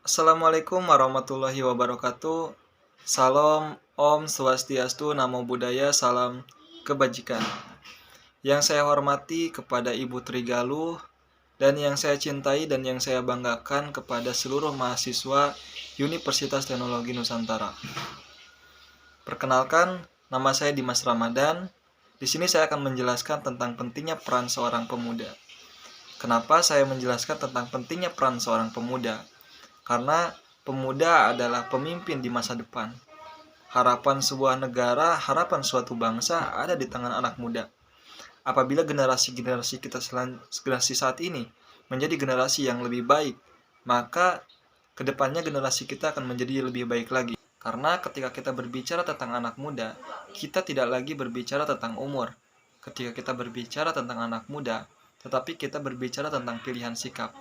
Assalamualaikum warahmatullahi wabarakatuh. Salam Om Swastiastu, Namo Buddhaya, salam kebajikan. Yang saya hormati kepada Ibu Trigaluh dan yang saya cintai dan yang saya banggakan kepada seluruh mahasiswa Universitas Teknologi Nusantara. Perkenalkan, nama saya Dimas Ramadan. Di sini saya akan menjelaskan tentang pentingnya peran seorang pemuda. Kenapa saya menjelaskan tentang pentingnya peran seorang pemuda? Karena pemuda adalah pemimpin di masa depan. Harapan sebuah negara, harapan suatu bangsa ada di tangan anak muda. Apabila generasi-generasi generasi saat ini menjadi generasi yang lebih baik, maka kedepannya generasi kita akan menjadi lebih baik lagi. Karena ketika kita berbicara tentang anak muda, kita tidak lagi berbicara tentang umur. Ketika kita berbicara tentang anak muda, tetapi kita berbicara tentang pilihan sikap.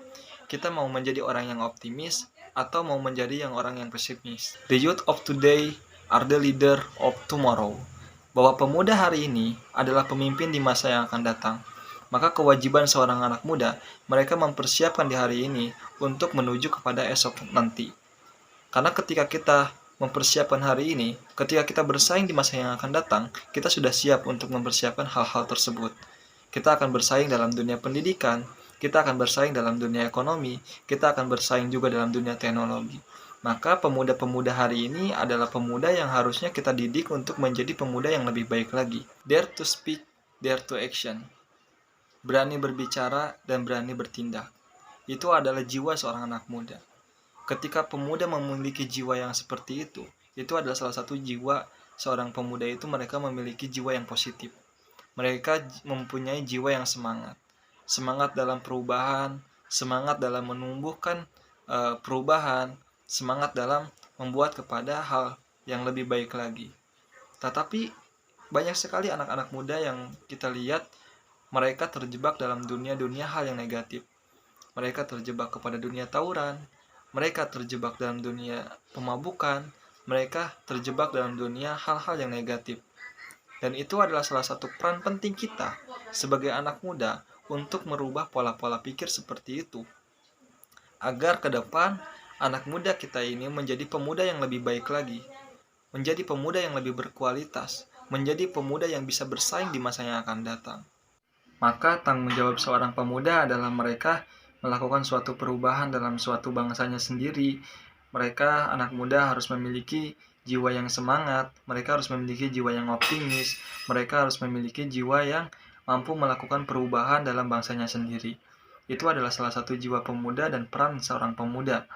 Kita mau menjadi orang yang optimis atau mau menjadi orang yang pesimis. The youth of today are the leader of tomorrow. Bahwa pemuda hari ini adalah pemimpin di masa yang akan datang. Maka kewajiban seorang anak muda, mereka mempersiapkan di hari ini untuk menuju kepada esok nanti. Karena ketika kita mempersiapkan hari ini, ketika kita bersaing di masa yang akan datang, kita sudah siap untuk mempersiapkan hal-hal tersebut. Kita akan bersaing dalam dunia pendidikan, kita akan bersaing dalam dunia ekonomi, kita akan bersaing juga dalam dunia teknologi. Maka pemuda-pemuda hari ini adalah pemuda yang harusnya kita didik untuk menjadi pemuda yang lebih baik lagi. Dare to speak, dare to action. Berani berbicara dan berani bertindak. Itu adalah jiwa seorang anak muda. Ketika pemuda memiliki jiwa yang seperti itu adalah salah satu jiwa seorang pemuda itu, mereka memiliki jiwa yang positif. Mereka mempunyai jiwa yang semangat. Semangat dalam perubahan, semangat dalam menumbuhkan perubahan, semangat dalam membuat kepada hal yang lebih baik lagi. Tetapi banyak sekali anak-anak muda yang kita lihat mereka terjebak dalam dunia-dunia hal yang negatif. Mereka terjebak kepada dunia tawuran, mereka terjebak dalam dunia pemabukan, mereka terjebak dalam dunia hal-hal yang negatif. Dan itu adalah salah satu peran penting kita sebagai anak muda untuk merubah pola-pola pikir seperti itu. Agar ke depan anak muda kita ini menjadi pemuda yang lebih baik lagi, menjadi pemuda yang lebih berkualitas, menjadi pemuda yang bisa bersaing di masa yang akan datang. Maka tanggung jawab seorang pemuda adalah mereka melakukan suatu perubahan dalam suatu bangsanya sendiri. Mereka, anak muda, harus memiliki jiwa yang semangat, mereka harus memiliki jiwa yang optimis, mereka harus memiliki jiwa yang mampu melakukan perubahan dalam bangsanya sendiri. Itu adalah salah satu jiwa pemuda dan peran seorang pemuda.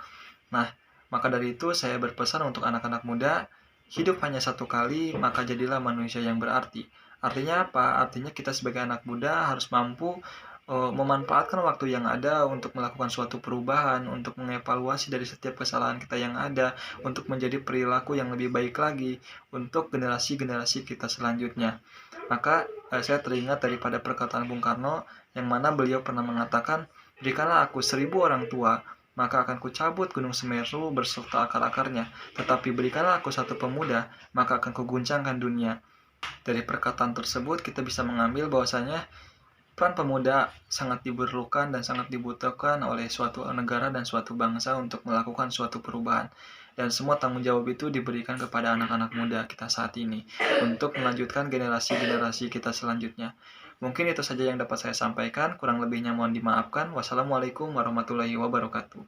Nah, maka dari itu saya berpesan untuk anak-anak muda, hidup hanya satu kali, maka jadilah manusia yang berarti. Artinya apa? Artinya kita sebagai anak muda harus mampu memanfaatkan waktu yang ada untuk melakukan suatu perubahan, untuk mengevaluasi dari setiap kesalahan kita yang ada, untuk menjadi perilaku yang lebih baik lagi untuk generasi-generasi kita selanjutnya. Maka saya teringat daripada perkataan Bung Karno yang mana beliau pernah mengatakan, "Berikanlah aku 1000 orang tua, maka akan kucabut gunung Semeru berserta akar-akarnya. Tetapi berikanlah aku satu pemuda, maka akan kuguncangkan dunia." Dari perkataan tersebut kita bisa mengambil bahwasanya peran pemuda sangat diperlukan dan sangat dibutuhkan oleh suatu negara dan suatu bangsa untuk melakukan suatu perubahan. Dan semua tanggung jawab itu diberikan kepada anak-anak muda kita saat ini untuk melanjutkan generasi-generasi kita selanjutnya. Mungkin itu saja yang dapat saya sampaikan, kurang lebihnya mohon dimaafkan. Wassalamualaikum warahmatullahi wabarakatuh.